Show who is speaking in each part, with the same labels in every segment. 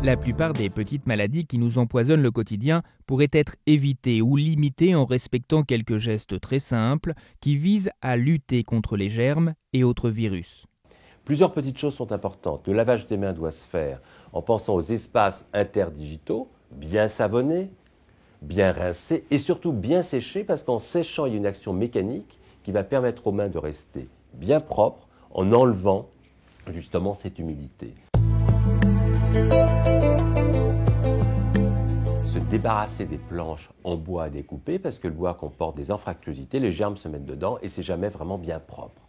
Speaker 1: La plupart des petites maladies qui nous empoisonnent le quotidien pourraient être évitées ou limitées en respectant quelques gestes très simples qui visent à lutter contre les germes et autres virus.
Speaker 2: Plusieurs petites choses sont importantes. Le lavage des mains doit se faire en pensant aux espaces interdigitaux, bien savonnés, bien rincés et surtout bien séchés parce qu'en séchant, il y a une action mécanique qui va permettre aux mains de rester bien propres en enlevant justement cette humidité. Se débarrasser des planches en bois à découper parce que le bois comporte des anfractuosités, les germes se mettent dedans et c'est jamais vraiment bien propre.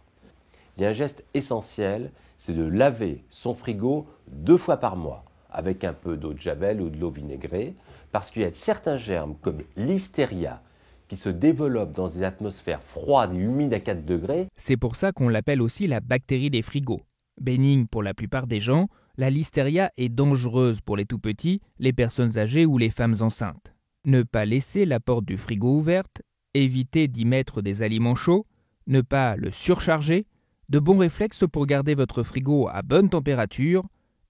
Speaker 2: Il y a un geste essentiel, c'est de laver son frigo 2 fois par mois avec un peu d'eau de javel ou de l'eau vinaigrée parce qu'il y a certains germes comme l'hystéria qui se développent dans des atmosphères froides et humides à 4 degrés.
Speaker 1: C'est pour ça qu'on l'appelle aussi la bactérie des frigos. Bénigne pour la plupart des gens, la listeria est dangereuse pour les tout-petits, les personnes âgées ou les femmes enceintes. Ne pas laisser la porte du frigo ouverte, éviter d'y mettre des aliments chauds, ne pas le surcharger, de bons réflexes pour garder votre frigo à bonne température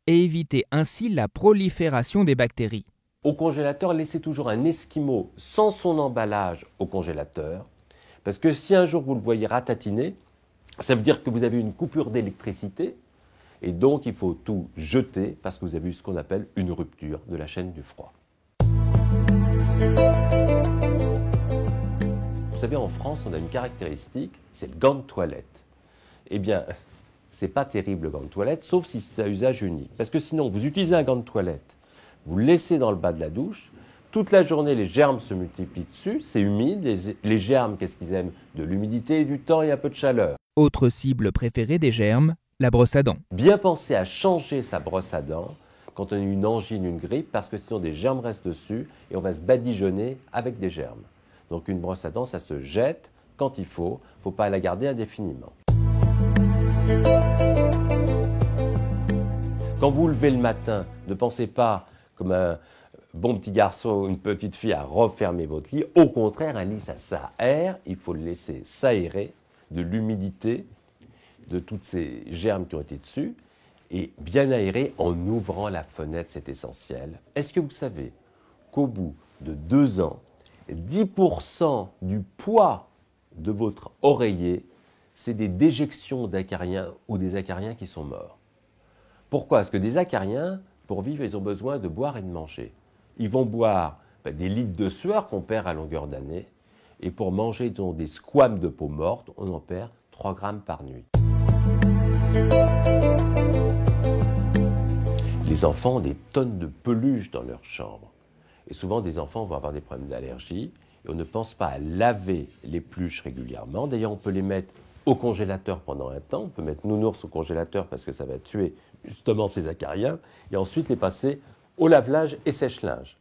Speaker 1: et éviter ainsi la prolifération des bactéries.
Speaker 2: Au congélateur, laissez toujours un esquimau sans son emballage au congélateur, parce que si un jour vous le voyez ratatiner, ça veut dire que vous avez une coupure d'électricité, et donc il faut tout jeter, parce que vous avez eu ce qu'on appelle une rupture de la chaîne du froid. Vous savez, en France, on a une caractéristique, c'est le gant de toilette. Eh bien, c'est pas terrible le gant de toilette, sauf si c'est à usage unique. Parce que sinon, vous utilisez un gant de toilette, vous le laissez dans le bas de la douche, toute la journée, les germes se multiplient dessus, c'est humide, les germes, qu'est-ce qu'ils aiment? De l'humidité, du temps et un peu de chaleur.
Speaker 1: Autre cible préférée des germes, la brosse à dents.
Speaker 2: Bien penser à changer sa brosse à dents quand on a une angine, une grippe, parce que sinon des germes restent dessus et on va se badigeonner avec des germes. Donc une brosse à dents, ça se jette quand il faut pas la garder indéfiniment. Quand vous vous levez le matin, ne pensez pas comme un bon petit garçon ou une petite fille à refermer votre lit. Au contraire, un lit, ça s'aère, il faut le laisser s'aérer de l'humidité, de toutes ces germes qui ont été dessus, et bien aérer en ouvrant la fenêtre, c'est essentiel. Est-ce que vous savez qu'au bout de 2 ans, 10% du poids de votre oreiller, c'est des déjections d'acariens ou des acariens qui sont morts. Pourquoi? Parce que des acariens, pour vivre, ils ont besoin de boire et de manger. Ils vont boire des litres de sueur qu'on perd à longueur d'année, et pour manger ils ont des squames de peau morte, on en perd 3 grammes par nuit. Les enfants ont des tonnes de peluche dans leur chambre. Et souvent, des enfants vont avoir des problèmes d'allergie. Et on ne pense pas à laver les peluches régulièrement. D'ailleurs, on peut les mettre au congélateur pendant un temps. On peut mettre nounours au congélateur parce que ça va tuer justement ces acariens. Et ensuite, les passer au lave-linge et sèche-linge.